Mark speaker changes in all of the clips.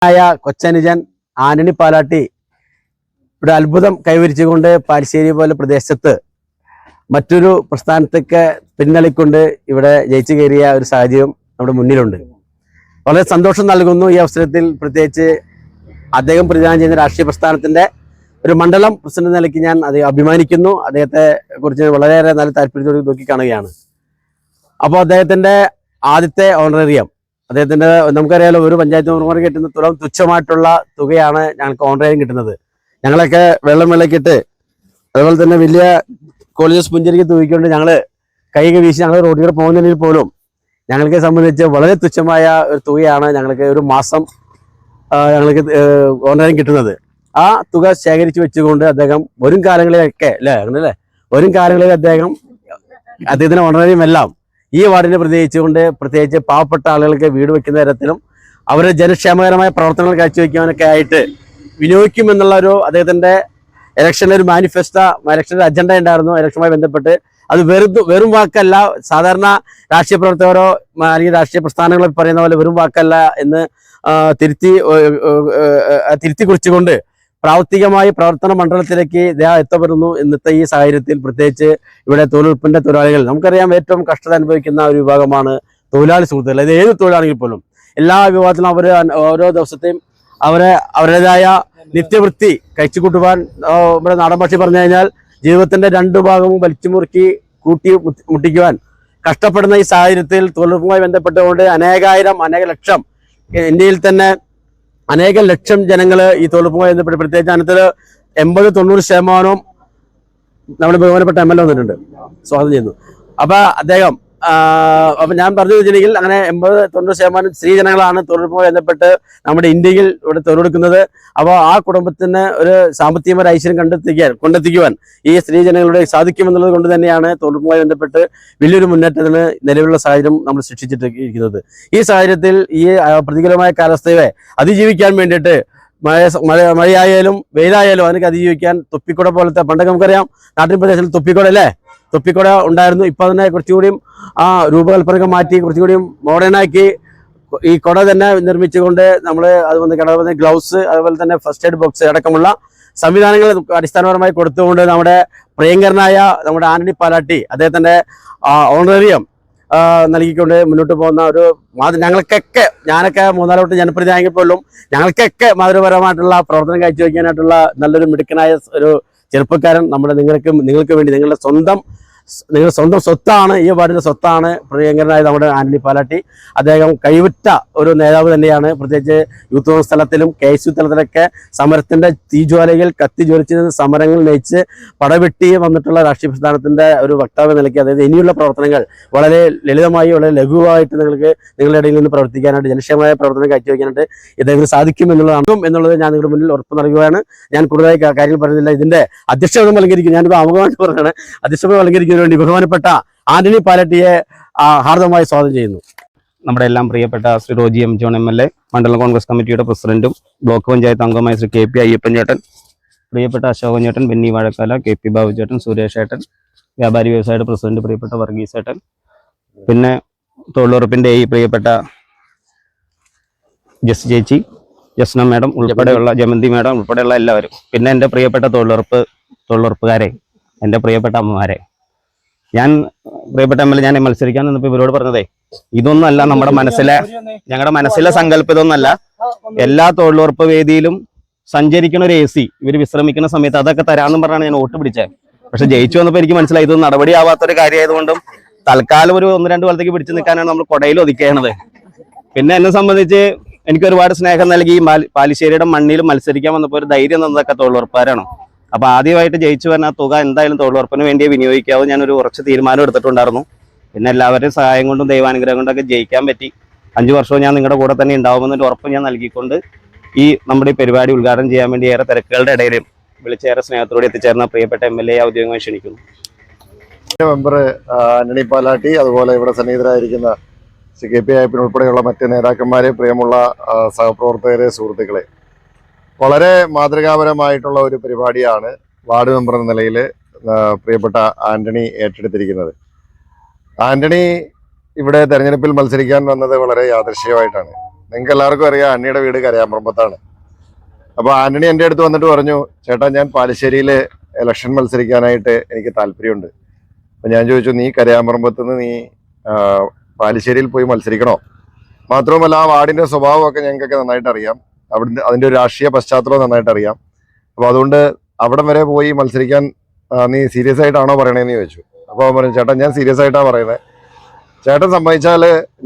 Speaker 1: കൊച്ചനുജൻ ആന്റണി പാലാട്ടി ഇവിടെ അത്ഭുതം കൈവരിച്ചുകൊണ്ട് പാലശ്ശേരി പോലെ പ്രദേശത്ത് മറ്റൊരു പ്രസ്ഥാനത്തേക്ക് പിന്നളിക്കൊണ്ട് ഇവിടെ ജയിച്ചു കയറിയ ഒരു സാഹചര്യം നമ്മുടെ മുന്നിലുണ്ട്. വളരെ സന്തോഷം നൽകുന്നു. ഈ അവസരത്തിൽ പ്രത്യേകിച്ച് അദ്ദേഹം പ്രതിദാനം ചെയ്യുന്ന രാഷ്ട്രീയ പ്രസ്ഥാനത്തിന്റെ ഒരു മണ്ഡലം പ്രസിഡന്റ് നിലയ്ക്ക് ഞാൻ അഭിമാനിക്കുന്നു. അദ്ദേഹത്തെ കുറിച്ച് വളരെയേറെ നല്ല താല്പര്യത്തോടെ നോക്കിക്കാണുകയാണ്. അപ്പോൾ അദ്ദേഹത്തിന്റെ ആദ്യത്തെ ഓണറേറിയം അദ്ദേഹത്തിന്റെ നമുക്കറിയാലോ, ഒരു പഞ്ചായത്ത് മെമ്പർമാർക്ക് കിട്ടുന്ന തുലം തുച്ഛമായിട്ടുള്ള തുകയാണ് ഞങ്ങൾക്ക് ഓണറേറിയം കിട്ടുന്നത്. ഞങ്ങളൊക്കെ വെള്ളക്കിട്ട് അതുപോലെ തന്നെ വലിയ കോളേജസ് പുഞ്ചരിക്ക് തൂക്കിക്കൊണ്ട് ഞങ്ങൾ കൈയൊക്കെ വീശി ഞങ്ങൾ റോഡിൽ പോകുന്നതിൽ പോലും ഞങ്ങൾക്ക് സംബന്ധിച്ച് വളരെ തുച്ഛമായ ഒരു തുകയാണ് ഞങ്ങൾക്ക് ഒരു മാസം ഞങ്ങൾക്ക് ഓണറേറിയം കിട്ടുന്നത്. ആ തുക ശേഖരിച്ച് വെച്ചുകൊണ്ട് അദ്ദേഹം വരും കാലങ്ങളിലൊക്കെ അങ്ങനല്ലേ വരും കാലങ്ങളിൽ അദ്ദേഹത്തിന്റെ ഓണറേറിയം എല്ലാം ഈ വാർഡിനെ പ്രത്യേകിച്ച് പാവപ്പെട്ട ആളുകൾക്ക് വീട് വെക്കുന്ന തരത്തിലും അവരുടെ ജനക്ഷേമകരമായ പ്രവർത്തനങ്ങൾ കാഴ്ചവെക്കാനൊക്കെ ആയിട്ട് വിനിയോഗിക്കുമെന്നുള്ള ഒരു അദ്ദേഹത്തിന്റെ ഇലക്ഷനിലെ ഒരു ഇലക്ഷൻ്റെ അജണ്ട ഉണ്ടായിരുന്നു. ഇലക്ഷനുമായി ബന്ധപ്പെട്ട് അത് വെറും വാക്കല്ല. സാധാരണ രാഷ്ട്രീയ പ്രവർത്തകരോ അല്ലെങ്കിൽ രാഷ്ട്രീയ പ്രസ്ഥാനങ്ങളോ പറയുന്ന പോലെ വെറും വാക്കല്ല എന്ന് തിരുത്തി കുറിച്ചുകൊണ്ട് പ്രാവർത്തികമായി പ്രവർത്തന മണ്ഡലത്തിലേക്ക് എത്തപ്പെടുന്നു. ഇന്നത്തെ ഈ സാഹചര്യത്തിൽ പ്രത്യേകിച്ച് ഇവിടെ തൊഴിലുറപ്പിന്റെ തൊഴിലാളികൾ നമുക്കറിയാം ഏറ്റവും കഷ്ടത അനുഭവിക്കുന്ന ഒരു വിഭാഗമാണ് തൊഴിലാളി സുഹൃത്തുക്കൾ. അത് ഏത് തൊഴിലാളികൾ പോലും എല്ലാ വിഭാഗത്തിലും അവർ ഓരോ ദിവസത്തെയും അവരുടേതായ നിത്യവൃത്തി കഴിച്ചുകൂട്ടുവാൻ ഇവിടെ നാടൻ ഭാഷ പറഞ്ഞു കഴിഞ്ഞാൽ ജീവിതത്തിന്റെ രണ്ടു ഭാഗവും വലിച്ചു മുറുക്കി മുട്ടിക്കുവാൻ കഷ്ടപ്പെടുന്ന ഈ സാഹചര്യത്തിൽ തൊഴിലുറപ്പുമായി ബന്ധപ്പെട്ടുകൊണ്ട് അനേക ലക്ഷം ഇന്ത്യയിൽ തന്നെ അനേക ലക്ഷം ജനങ്ങൾ ഈ തൊഴിലുറപ്പുമായി ബന്ധപ്പെട്ട് പ്രത്യേകിച്ച് അതിനകത്തിൽ 80-90% നമ്മുടെ ബഹുമാനപ്പെട്ട MLA വന്നിട്ടുണ്ട്, സ്വാഗതം ചെയ്യുന്നു. അപ്പൊ ഞാൻ പറഞ്ഞു വെച്ചിട്ടുണ്ടെങ്കിൽ അങ്ങനെ 80-90% സ്ത്രീ ജനങ്ങളാണ് തൊഴിലുറപ്പുമായി ബന്ധപ്പെട്ട് നമ്മുടെ ഇന്ത്യയിൽ ഇവിടെ തൊഴിലെടുക്കുന്നത്. അപ്പോൾ ആ കുടുംബത്തിന് ഒരു സാമ്പത്തികമായ ഐശ്വര്യം കൊണ്ടെത്തിക്കുവാൻ ഈ സ്ത്രീ ജനങ്ങളുടെ സാധിക്കുമെന്നുള്ളത് കൊണ്ട് തന്നെയാണ് തൊഴിലുറപ്പുമായി ബന്ധപ്പെട്ട് വലിയൊരു മുന്നേറ്റത്തിന് നിലവിലുള്ള സാഹചര്യം നമ്മൾ സൃഷ്ടിച്ചിട്ടിരിക്കുന്നത്. ഈ സാഹചര്യത്തിൽ ഈ പ്രതികൂലമായ കാലാവസ്ഥയെ അതിജീവിക്കാൻ വേണ്ടിയിട്ട് മഴയായാലും വെയിലായാലും അതിനൊക്കെ അതിജീവിക്കാൻ തൊപ്പിക്കുട പോലത്തെ പണ്ടൊക്കെ നമുക്കറിയാം നാട്ടിൻ പ്രദേശത്തിൽ തൊപ്പിക്കുട ഉണ്ടായിരുന്നു. ഇപ്പൊ അതിനെ കുറച്ചുകൂടിയും ആ രൂപകൽപ്പനയൊക്കെ മാറ്റി കുറച്ചുകൂടിയും മോഡേണാക്കി ഈ കുട തന്നെ നിർമ്മിച്ചുകൊണ്ട് നമ്മൾ അതുപോലെ ഗ്ലൗസ് അതുപോലെ തന്നെ ഫസ്റ്റ് എയ്ഡ് ബോക്സ് അടക്കമുള്ള സംവിധാനങ്ങൾ അടിസ്ഥാനപരമായി കൊടുത്തുകൊണ്ട് നമ്മുടെ പ്രിയങ്കരനായ നമ്മുടെ ആന്റണി പാലാട്ടി അദ്ദേഹത്തിന്റെ ഓണറേറിയം നൽകിക്കൊണ്ട് മുന്നോട്ട് പോകുന്ന ഒരു ഞാനൊക്കെ 3-4 വട്ടം ജനപ്രതിനിധി ആയെങ്കിൽ പോലും ഞങ്ങൾക്കൊക്കെ മാതൃപരമായിട്ടുള്ള പ്രവർത്തനം കാഴ്ചവെക്കാനായിട്ടുള്ള നല്ലൊരു മിടുക്കനായ ഒരു ചെറുപ്പക്കാരൻ നിങ്ങൾക്ക് വേണ്ടി നിങ്ങളുടെ സ്വന്തം സ്വത്താണ്, ഈ വാർഡിന്റെ സ്വത്താണ് പ്രിയങ്കരനായ നമ്മുടെ ആന്റണി പാലാട്ടി. അദ്ദേഹം കൈവിട്ട ഒരു നേതാവ് തന്നെയാണ്. പ്രത്യേകിച്ച് യൂത്ത് കോൺഗ്രസ് തലത്തിലും KSU തലത്തിലൊക്കെ സമരത്തിന്റെ തീജ്വാലകൾ കത്തിജ്വലിച്ച് സമരങ്ങൾ നയിച്ച് പടവെട്ടി വന്നിട്ടുള്ള രാഷ്ട്രീയ പ്രസ്ഥാനത്തിന്റെ ഒരു വക്താവ് നിലയ്ക്ക് അതായത് ഇനിയുള്ള പ്രവർത്തനങ്ങൾ വളരെ ലളിതമായി വളരെ ലഘുവായിട്ട് നിങ്ങളുടെ ഇടയിൽ നിന്ന് പ്രവർത്തിക്കാനായിട്ട് ജനക്ഷേമമായ പ്രവർത്തനം കാഴ്ചവെക്കാനായിട്ട് ഇദ്ദേഹത്തിന് സാധിക്കുമെന്നുള്ളത് ഞാൻ നിങ്ങളുടെ മുന്നിൽ ഉറപ്പ് നൽകുകയാണ്. ഞാൻ കൂടുതലായി കാര്യങ്ങൾ പറയുന്നില്ല. ഇതിന്റെ അധ്യക്ഷത അലങ്കരിക്കും. ഞാനിപ്പോൾ ആമുഖമായിട്ട് പറഞ്ഞാണ്. അധ്യക്ഷത അലങ്കരിക്കുന്നതിന് വേണ്ടി ബഹുമാനപ്പെട്ട ആന്റണി പാലാട്ടിയെ ഹാർദമായി സ്വാഗതം ചെയ്യുന്നു.
Speaker 2: നമ്മുടെ എല്ലാം പ്രിയപ്പെട്ട Shri Roji M. John MLA, മണ്ഡലം കോൺഗ്രസ് കമ്മിറ്റിയുടെ പ്രസിഡന്റും ബ്ലോക്ക് പഞ്ചായത്ത് അംഗമായ ശ്രീ KP അയ്യപ്പൻ ചേട്ടൻ, പ്രിയപ്പെട്ട അശോകൻ ചേട്ടൻ, ബെന്നി വാഴക്കാല, KP ബാബു ചേട്ടൻ, സുരേഷ് ചേട്ടൻ, വ്യാപാരി വ്യവസായ പ്രസിഡന്റ് പ്രിയപ്പെട്ട വർഗീസ് ചേട്ടൻ, പിന്നെ തൊഴിലുറപ്പിന്റെ ഈ പ്രിയപ്പെട്ട ജസ് ചേച്ചി, ജസ്ന മാഡം ഉൾപ്പെടെയുള്ള ജമന്തി മാഡം ഉൾപ്പെടെയുള്ള എല്ലാവരും, പിന്നെ എൻ്റെ പ്രിയപ്പെട്ട തൊഴിലുറപ്പുകാരെ, എൻ്റെ പ്രിയപ്പെട്ട അമ്മമാരെ, ഞാൻ പ്രിയപ്പെട്ട MLA ഞാൻ മത്സരിക്കാൻ നിന്നപ്പോൾ ഇവരോട് പറഞ്ഞതേ ഇതൊന്നല്ല ഞങ്ങളുടെ മനസ്സിലെ സങ്കല്പം ഇതൊന്നല്ല. എല്ലാ തൊഴിലുറപ്പ് വേദിയിലും സഞ്ചരിക്കുന്ന ഒരു AC ഇവർ വിശ്രമിക്കുന്ന സമയത്ത് അതൊക്കെ തരാമെന്നും പറഞ്ഞാണ് ഞാൻ വോട്ട് പിടിച്ചത്. പക്ഷെ ജയിച്ചു വന്നപ്പോൾ എനിക്ക് മനസ്സിലായി ഇത് നടപടിയാവാത്തൊരു കാര്യമായതുകൊണ്ടും തൽക്കാലം ഒരു 1-2 കൊല്ലത്തേക്ക് പിടിച്ചു നിൽക്കാനാണ് നമ്മൾ കൊടയിൽ ഒതുക്കേണത്. പിന്നെ എന്നെ സംബന്ധിച്ച് എനിക്ക് ഒരുപാട് സ്നേഹം നൽകി പാലിശ്ശേരിയുടെ മണ്ണിൽ മത്സരിക്കാൻ വന്നപ്പോൾ ഒരു ധൈര്യം തന്നതൊക്കെ തൊഴിലുറപ്പുകാരാണ്. അപ്പൊ ആദ്യമായിട്ട് ജയിച്ചു വരുന്ന ആ തുക എന്തായാലും തൊഴിലുറപ്പിന് വേണ്ടി വിനിയോഗിക്കാവും ഞാനൊരു ഉറച്ച തീരുമാനം എടുത്തിട്ടുണ്ടായിരുന്നു. പിന്നെ എല്ലാവരുടെയും സഹായം കൊണ്ടും ദൈവാനുഗ്രഹം കൊണ്ടൊക്കെ ജയിക്കാൻ പറ്റി. 5 വർഷവും ഞാൻ നിങ്ങളുടെ കൂടെ തന്നെ ഉണ്ടാവുമെന്നൊരു ഉറപ്പ് ഞാൻ നൽകിക്കൊണ്ട് നമ്മുടെ ഈ പരിപാടി ഉദ്ഘാടനം ചെയ്യാൻ വേണ്ടി ഏറെ തിരക്കുകളുടെ ഇടയിലും വിളിച്ചേറെ സ്നേഹത്തോടെ എത്തിച്ചേർന്ന പ്രിയപ്പെട്ട MLA ഔദ്യോഗികമായി ക്ഷണിക്കുന്നു.
Speaker 3: മെമ്പർ ആന്റണി പാലാട്ടി, അതുപോലെ ഇവിടെ സന്നിഹിതരായിരിക്കുന്ന KP അയ്യപ്പൻ ഉൾപ്പെടെയുള്ള മറ്റ് നേതാക്കന്മാരെ, പ്രിയമുള്ള സഹപ്രവർത്തകരെ, സുഹൃത്തുക്കളെ, വളരെ മാതൃകാപരമായിട്ടുള്ള ഒരു പരിപാടിയാണ് വാർഡ് മെമ്പർ എന്ന നിലയിൽ പ്രിയപ്പെട്ട ആന്റണി ഏറ്റെടുത്തിരിക്കുന്നത്. ആന്റണി ഇവിടെ തെരഞ്ഞെടുപ്പിൽ മത്സരിക്കാൻ വന്നത് വളരെ യാദൃശ്ചികമായിട്ടാണ്. നിങ്ങൾക്ക് എല്ലാവർക്കും അറിയാം ആന്റണിയുടെ വീട് കരയാമ്പറമ്പത്താണ്. അപ്പോൾ ആന്റണി എൻ്റെ അടുത്ത് വന്നിട്ട് പറഞ്ഞു, ചേട്ടാ ഞാൻ പാലശ്ശേരിയിൽ ഇലക്ഷൻ മത്സരിക്കാനായിട്ട് എനിക്ക് താല്പര്യമുണ്ട്. അപ്പം ഞാൻ ചോദിച്ചു, നീ കരയാമ്പറമ്പത്ത് നിന്ന് നീ പാലശ്ശേരിയിൽ പോയി മത്സരിക്കണോ? മാത്രവുമല്ല ആ വാർഡിന്റെ സ്വഭാവമൊക്കെ ഞങ്ങൾക്കൊക്കെ നന്നായിട്ട് അറിയാം, അവിടുന്ന് അതിന്റെ ഒരു രാഷ്ട്രീയ പശ്ചാത്തലം നന്നായിട്ട് അറിയാം. അപ്പോൾ അതുകൊണ്ട് അവിടം വരെ പോയി മത്സരിക്കാൻ നീ സീരിയസ് ആയിട്ടാണോ പറയണേന്ന് ചോദിച്ചു. അപ്പോൾ അവൻ പറഞ്ഞു, ചേട്ടാ ഞാൻ സീരിയസ് ആയിട്ടാണ് പറയുന്നത്, ചേട്ടൻ സമ്മതിച്ചാൽ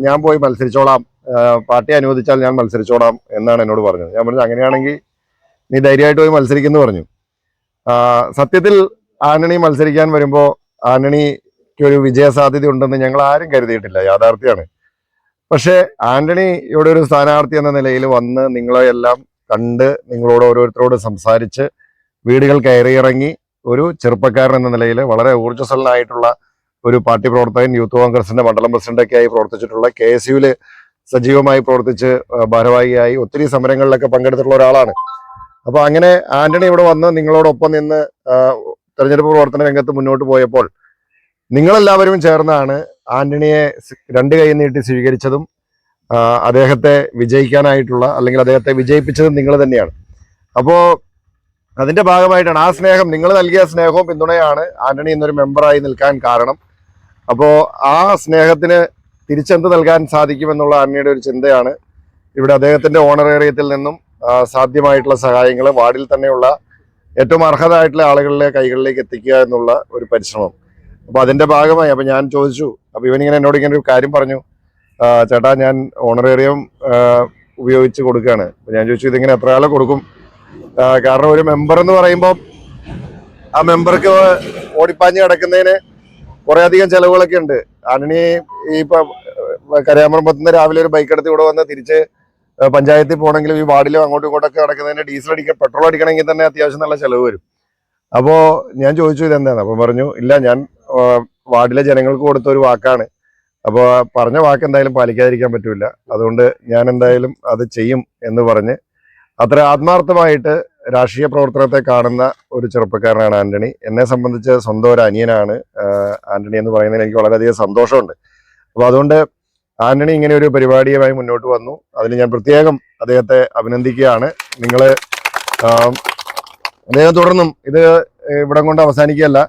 Speaker 3: ഞാൻ പോയി മത്സരിച്ചോളാം, പാർട്ടി അനുവദിച്ചാൽ ഞാൻ മത്സരിച്ചോളാം എന്നാണ് എന്നോട് പറഞ്ഞത്. ഞാൻ പറഞ്ഞു, അങ്ങനെയാണെങ്കിൽ നീ ധൈര്യമായിട്ട് പോയി മത്സരിക്കുന്നു പറഞ്ഞു. സത്യത്തിൽ ആന്റണി മത്സരിക്കാൻ വരുമ്പോൾ ആന്റണിക്ക് ഒരു വിജയ സാധ്യത ഉണ്ടെന്ന് ഞങ്ങൾ ആരും കരുതിയിട്ടില്ല, യാഥാർത്ഥ്യമാണ്. പക്ഷേ ആന്റണി ഇവിടെ ഒരു സ്ഥാനാർത്ഥി എന്ന നിലയിൽ വന്ന് നിങ്ങളെയെല്ലാം കണ്ട് നിങ്ങളോട് ഓരോരുത്തരോട് സംസാരിച്ച് വീടുകൾ കയറിയിറങ്ങി ഒരു ചെറുപ്പക്കാരൻ എന്ന നിലയിൽ വളരെ ഊർജ്ജസ്വലനായിട്ടുള്ള ഒരു പാർട്ടി പ്രവർത്തകൻ, യൂത്ത് കോൺഗ്രസിന്റെ മണ്ഡലം പ്രസിഡന്റൊക്കെ ആയി പ്രവർത്തിച്ചിട്ടുള്ള, KSUവിൽ സജീവമായി പ്രവർത്തിച്ച് ഭാരവാഹിയായി ഒത്തിരി സമരങ്ങളിലൊക്കെ പങ്കെടുത്തിട്ടുള്ള ഒരാളാണ്. അപ്പൊ അങ്ങനെ ആന്റണി ഇവിടെ വന്ന് നിങ്ങളോടൊപ്പം നിന്ന് തെരഞ്ഞെടുപ്പ് പ്രവർത്തന രംഗത്ത് മുന്നോട്ട് പോയപ്പോൾ നിങ്ങളെല്ലാവരും ചേർന്നാണ് ആന്റണിയെ രണ്ട് കൈ നീട്ടി സ്വീകരിച്ചതും അദ്ദേഹത്തെ വിജയിക്കാനായിട്ടുള്ള അല്ലെങ്കിൽ അദ്ദേഹത്തെ വിജയിപ്പിച്ചതും നിങ്ങൾ തന്നെയാണ്. അപ്പോൾ അതിന്റെ ഭാഗമായിട്ടാണ് ആ സ്നേഹം, നിങ്ങൾ നൽകിയ സ്നേഹവും പിന്തുണയാണ് ആന്റണി എന്നൊരു മെമ്പറായി നിൽക്കാൻ കാരണം. അപ്പോൾ ആ സ്നേഹത്തിന് തിരിച്ചെന്ത് നൽകാൻ സാധിക്കുമെന്നുള്ള ആന്റണിയുടെ ഒരു ചിന്തയാണ് ഇവിടെ അദ്ദേഹത്തിന്റെ ഓണറേറിയത്തിൽ നിന്നും സാധ്യമായിട്ടുള്ള സഹായങ്ങൾ വാർഡിൽ തന്നെയുള്ള ഏറ്റവും അർഹതായിട്ടുള്ള ആളുകളിലെ കൈകളിലേക്ക് എത്തിക്കുക എന്നുള്ള ഒരു പരിശ്രമം. അപ്പൊ അതിന്റെ ഭാഗമായി അപ്പൊ ഞാൻ ചോദിച്ചു, അപ്പൊ ഇവനിങ്ങനെ എന്നോട് ഇങ്ങനെ ഒരു കാര്യം പറഞ്ഞു, ചേട്ടാ ഞാൻ ഓണറേറിയം ഉപയോഗിച്ച് കൊടുക്കുകയാണ്. അപ്പൊ ഞാൻ ചോദിച്ചു, ഇതിങ്ങനെ എത്ര ആളെ കൊടുക്കും? കാരണം ഒരു മെമ്പർ എന്ന് പറയുമ്പോൾ ആ മെമ്പർക്ക് ഓടിപ്പാഞ്ഞ് കിടക്കുന്നതിന് കുറെ അധികം ചെലവുകളൊക്കെ ഉണ്ട്. ആന്റണി ഈ ഇപ്പൊ കരയാമ്പറമ്പത്തുനിന്ന് രാവിലെ ഒരു ബൈക്ക് എടുത്ത് ഇവിടെ വന്ന് തിരിച്ച് പഞ്ചായത്തിൽ പോകണമെങ്കിലും ഈ വാർഡിലും അങ്ങോട്ടും ഇങ്ങോട്ടൊക്കെ നടക്കുന്നതിന് ഡീസൽ അടിക്കാൻ പെട്രോൾ അടിക്കണമെങ്കിൽ തന്നെ അത്യാവശ്യം നല്ല ചെലവ് വരും. അപ്പോ ഞാൻ ചോദിച്ചു ഇതെന്താണ്? അപ്പൊ പറഞ്ഞു, ഇല്ല ഞാൻ വാർഡിലെ ജനങ്ങൾക്ക് കൊടുത്ത ഒരു വാക്കാണ്, അപ്പോൾ പറഞ്ഞ വാക്ക് എന്തായാലും പാലിക്കാതിരിക്കാൻ പറ്റൂല, അതുകൊണ്ട് ഞാൻ എന്തായാലും അത് ചെയ്യും എന്ന് പറഞ്ഞ് അത്ര ആത്മാർത്ഥമായിട്ട് രാഷ്ട്രീയ പ്രവർത്തനത്തെ കാണുന്ന ഒരു ചെറുപ്പക്കാരനാണ് ആന്റണി. എന്നെ സംബന്ധിച്ച് സ്വന്തം ഒരു അനിയനാണ് ആന്റണി എന്ന് പറയുന്നതിൽ എനിക്ക് വളരെയധികം സന്തോഷമുണ്ട്. അപ്പോൾ അതുകൊണ്ട് ആന്റണി ഇങ്ങനെ ഒരു പരിപാടിയുമായി മുന്നോട്ട് വന്നു, അതിന് ഞാൻ പ്രത്യേകം അദ്ദേഹത്തെ അഭിനന്ദിക്കുകയാണ്. നിങ്ങൾ അദ്ദേഹം തുടർന്നും ഇത് ഇവിടം കൊണ്ട് അവസാനിക്കുകയല്ല,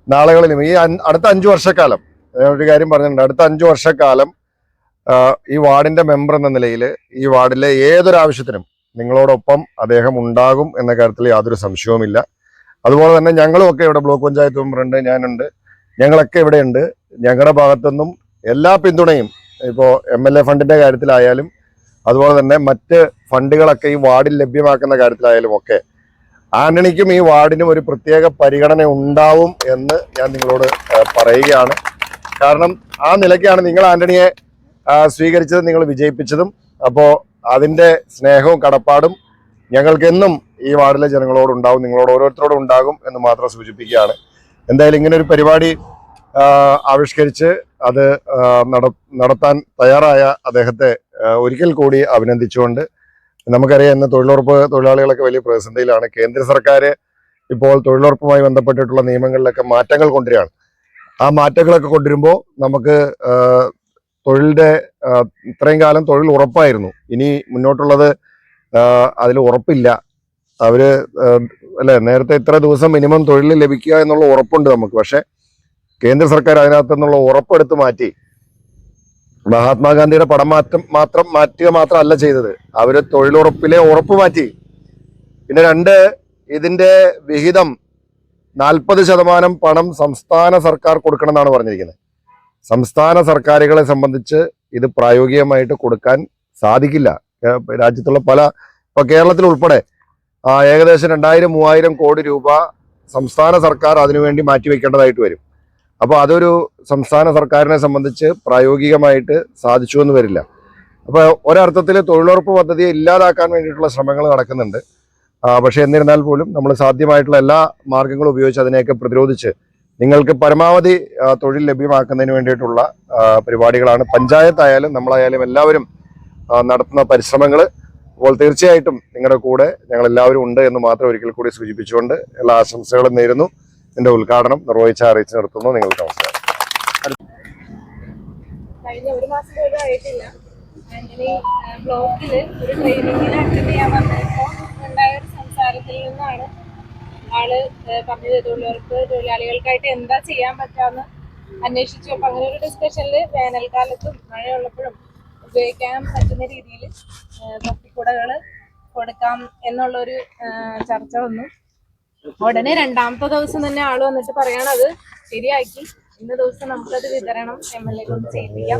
Speaker 3: നാളുകളിലും ഈ അടുത്ത 5 വർഷക്കാലം ഒരു കാര്യം പറഞ്ഞിട്ടുണ്ട്, അടുത്ത 5 വർഷക്കാലം ഈ വാർഡിന്റെ മെമ്പർ എന്ന നിലയിൽ ഈ വാർഡിലെ ഏതൊരാവശ്യത്തിനും നിങ്ങളോടൊപ്പം അദ്ദേഹം ഉണ്ടാകും എന്ന കാര്യത്തിൽ യാതൊരു സംശയവുമില്ല. അതുപോലെ തന്നെ ഞങ്ങളും ഒക്കെ ഇവിടെ ബ്ലോക്ക് പഞ്ചായത്ത് മെമ്പറുണ്ട്, ഞാനുണ്ട്, ഞങ്ങളൊക്കെ ഇവിടെ ഉണ്ട്. ഞങ്ങളുടെ ഭാഗത്തുനിന്നും എല്ലാ പിന്തുണയും ഇപ്പോൾ MLA ഫണ്ടിന്റെ കാര്യത്തിലായാലും അതുപോലെ തന്നെ മറ്റ് ഫണ്ടുകളൊക്കെ ഈ വാർഡിൽ ലഭ്യമാക്കുന്ന കാര്യത്തിലായാലും ഒക്കെ ആന്റണിക്കും ഈ വാർഡിനും ഒരു പ്രത്യേക പരിഗണന ഉണ്ടാവും എന്ന് ഞാൻ നിങ്ങളോട് പറയുകയാണ്. കാരണം ആ നിലയ്ക്കാണ് നിങ്ങൾ ആന്റണിയെ സ്വീകരിച്ചതും നിങ്ങൾ വിജയിപ്പിച്ചതും. അപ്പോൾ അതിന്റെ സ്നേഹവും കടപ്പാടും ഞങ്ങൾക്കെന്നും ഈ വാർഡിലെ ജനങ്ങളോട് ഉണ്ടാവും, നിങ്ങളോട് ഓരോരുത്തരോടും ഉണ്ടാകും എന്ന് മാത്രം സൂചിപ്പിക്കുകയാണ്. എന്തായാലും ഇങ്ങനെ ഒരു പരിപാടി ആവിഷ്കരിച്ച് അത് നടത്താൻ തയ്യാറായ അദ്ദേഹത്തെ ഒരിക്കൽ കൂടി അഭിനന്ദിച്ചുകൊണ്ട്, നമുക്കറിയാം ഇന്ന് തൊഴിലുറപ്പ് തൊഴിലാളികളൊക്കെ വലിയ പ്രതിസന്ധിയിലാണ്. കേന്ദ്ര സർക്കാർ ഇപ്പോൾ തൊഴിലുറപ്പുമായി ബന്ധപ്പെട്ടിട്ടുള്ള നിയമങ്ങളിലൊക്കെ മാറ്റങ്ങൾ കൊണ്ടുവരികയാണ്. ആ മാറ്റങ്ങളൊക്കെ കൊണ്ടുവരുമ്പോൾ നമുക്ക് തൊഴിലിന്റെ ഇത്രയും കാലം തൊഴിൽ ഉറപ്പായിരുന്നു, ഇനി മുന്നോട്ടുള്ളത് അതിൽ ഉറപ്പില്ല. അവര് അല്ലെ നേരത്തെ ഇത്ര ദിവസം മിനിമം തൊഴിൽ ലഭിക്കുക എന്നുള്ള ഉറപ്പുണ്ട് നമുക്ക്. പക്ഷെ കേന്ദ്ര സർക്കാർ അതിനകത്ത് നിന്നുള്ള ഉറപ്പെടുത്ത് മാറ്റി മഹാത്മാഗാന്ധിയുടെ പടം മാറ്റുക മാത്രമല്ല ചെയ്തത്, അവര് തൊഴിലുറപ്പിലെ ഉറപ്പ് മാറ്റി. പിന്നെ 2, ഇതിന്റെ വിഹിതം 40% പണം സംസ്ഥാന സർക്കാർ കൊടുക്കണം എന്നാണ് പറഞ്ഞിരിക്കുന്നത്. സംസ്ഥാന സർക്കാരുകളെ സംബന്ധിച്ച് ഇത് പ്രായോഗികമായിട്ട് കൊടുക്കാൻ സാധിക്കില്ല. രാജ്യത്തുള്ള ഇപ്പൊ കേരളത്തിൽ ഉൾപ്പെടെ ഏകദേശം 2000-3000 കോടി രൂപ സംസ്ഥാന സർക്കാർ അതിനുവേണ്ടി മാറ്റിവെക്കേണ്ടതായിട്ട് വരും. അപ്പോൾ അതൊരു സംസ്ഥാന സർക്കാരിനെ സംബന്ധിച്ച് പ്രായോഗികമായിട്ട് സാധിച്ചു എന്ന് വരില്ല. അപ്പോൾ ഒരർത്ഥത്തിൽ തൊഴിലുറപ്പ് പദ്ധതിയെ ഇല്ലാതാക്കാൻ വേണ്ടിയിട്ടുള്ള ശ്രമങ്ങൾ നടക്കുന്നുണ്ട്. പക്ഷെ എന്നിരുന്നാൽ പോലും നമ്മൾ സാധ്യമായിട്ടുള്ള എല്ലാ മാർഗങ്ങളും ഉപയോഗിച്ച് അതിനെയൊക്കെ പ്രതിരോധിച്ച് നിങ്ങൾക്ക് പരമാവധി തൊഴിൽ ലഭ്യമാക്കുന്നതിന് വേണ്ടിയിട്ടുള്ള പരിപാടികളാണ് പഞ്ചായത്തായാലും നമ്മളായാലും എല്ലാവരും നടത്തുന്ന പരിശ്രമങ്ങൾ. അപ്പോൾ തീർച്ചയായിട്ടും നിങ്ങളുടെ കൂടെ ഞങ്ങൾ എല്ലാവരും ഉണ്ട് എന്ന് മാത്രം ഒരിക്കൽ കൂടി സൂചിപ്പിച്ചുകൊണ്ട് എല്ലാ ആശംസകളും നേരുന്നു. ഇതിന്റെ ഉദ്ഘാടനം നിർവഹിച്ച് അറിയിച്ച് നിർത്തുന്നു. നിങ്ങൾക്ക് നമസ്കാരം.
Speaker 4: കഴിഞ്ഞ 1 മാസം പോലും ആയിട്ടില്ല. ആന്റണി ബ്ലോക്കിൽ ഒരു ട്രെയിനിങ്ങിന് അറ്റൻഡ് ചെയ്യാൻ വന്നപ്പോൾ ഉണ്ടായ ഒരു സംസാരത്തിൽ നിന്നാണ് ആള് പറഞ്ഞത് തൊഴിലാളികൾക്കായിട്ട് എന്താ ചെയ്യാൻ പറ്റാന്ന് അന്വേഷിച്ചു. അപ്പൊ അങ്ങനെ ഒരു ഡിസ്കഷനിൽ വേനൽക്കാലത്തും മഴയുള്ളപ്പോഴും ഉപയോഗിക്കാൻ പറ്റുന്ന രീതിയിൽ തൊപ്പിക്കുടകൾ കൊടുക്കാം എന്നുള്ളൊരു ചർച്ച വന്നു. ഉടനെ രണ്ടാമത്തെ ദിവസം തന്നെ ആള് വന്നിട്ട് പറയണത് ശരിയാക്കി, ഇന്ന ദിവസം നമുക്കത് വിതരണം MLA കൊണ്ട് ചെയ്യിപ്പിക്കാം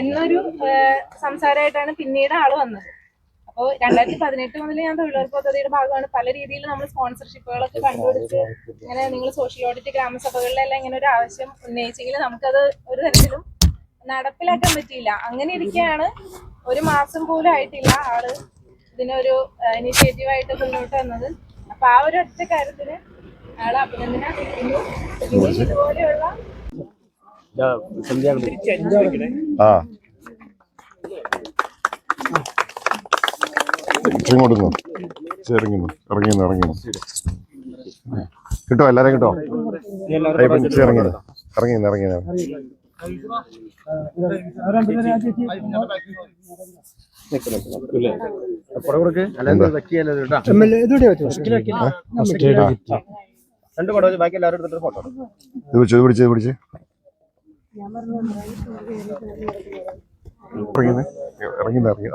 Speaker 4: എന്നൊരു സംസാരമായിട്ടാണ് പിന്നീട് ആള് വന്നത്. അപ്പോൾ 2018 മുതൽ ഞാൻ തൊഴിലുറപ്പ് പദ്ധതിയുടെ ഭാഗമാണ്. പല രീതിയിൽ നമ്മൾ സ്പോൺസർഷിപ്പുകളൊക്കെ കണ്ടുപിടിച്ച് ഇങ്ങനെ നിങ്ങൾ സോഷ്യൽ ഓഡിറ്റ് ഗ്രാമസഭകളിലെല്ലാം ഇങ്ങനെ ഒരു ആവശ്യം ഉന്നയിച്ചെങ്കിൽ നമുക്കത് ഒരു തരത്തിലും നടപ്പിലാക്കാൻ പറ്റിയില്ല. അങ്ങനെ ഇരിക്കെയാണ്, ഒരു മാസം പോലും ആയിട്ടില്ല ആള് ഇതിനൊരു ഇനിഷ്യേറ്റീവായിട്ട് മുന്നോട്ട് വന്നത്. അപ്പൊ ആ ഒരു ഒറ്റ കാര്യത്തിന് ആളെ അഭിനന്ദനം അറിയിക്കുന്നു. ഇനി ഇതുപോലെയുള്ള
Speaker 3: ഇറങ്ങി കിട്ടോ, എല്ലാരും കിട്ടോ, ഇറങ്ങി പിടിച്ച് ഇറങ്ങി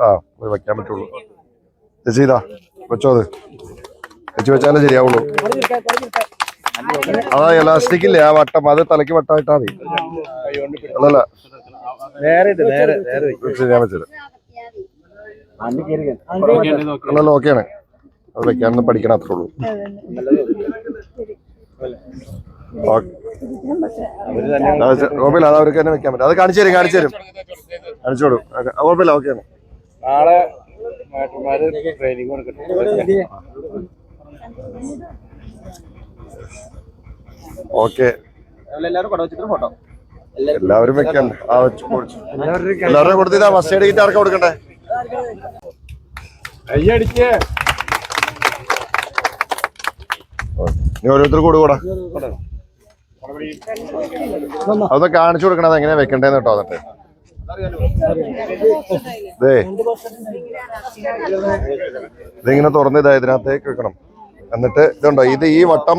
Speaker 3: ആ വെക്കാൻ പറ്റുള്ളൂ. ചേച്ചി ഇതാ വെച്ചോ, അത് വെച്ചാലേ ശരിയാവുള്ളൂ. അതാ എലാസ്റ്റിക് ഇല്ലേ, ആ വട്ടം, അത് തലയ്ക്ക് വട്ടമായിട്ടാ മതി. അല്ലല്ല ഞാൻ വെച്ചത് അല്ലല്ല, ഓക്കെയാണ്. അത് വെക്കാനൊന്നും പഠിക്കണം, അത്രേ ഉള്ളൂ. കുഴപ്പമില്ല, അത് അവർക്ക് തന്നെ വെക്കാൻ പറ്റും. അത് കാണിച്ചു തരും കാണിച്ചോളൂ. കുഴപ്പമില്ല, ഓക്കെയാണ്.
Speaker 5: നാളെ ട്രെയിനിങ് കൊടുക്കട്ടെ.
Speaker 3: ഓക്കെ, എല്ലാവരും വെക്കാൻ. എല്ലാവരും കൊടുത്തില്ല. ഫസ്റ്റ് എയ്ഡ് കിറ്റ് ആർക്കാ കൊടുക്കണ്ടേ? നീ ഓരോരുത്തർക്ക് കൊടുക്കൂടാ. അതൊക്കെ കാണിച്ചു കൊടുക്കണം, അത് എങ്ങനെയാ വെക്കണ്ടേന്ന് കേട്ടോ. എന്നിട്ട് ഇതിങ്ങനെ തുറന്ന് ഇതിനകത്തേക്ക് വെക്കണം. എന്നിട്ട് ഇതുണ്ടോ, ഈ വട്ടം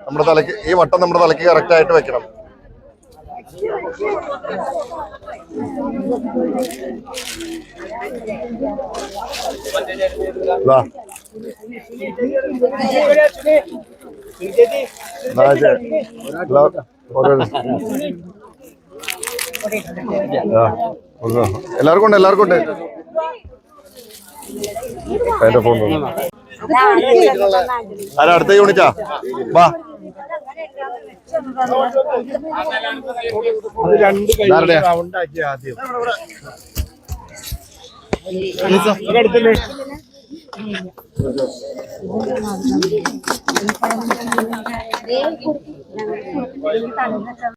Speaker 3: നമ്മുടെ തലയ്ക്ക് കറക്റ്റ് ആയിട്ട് വെക്കണം. എല്ലാവർക്കും ഉണ്ട് എന്റെ ഫോൺ. ആരാ അടുത്ത യൂണിറ്റാ? വാ, ആദ്യം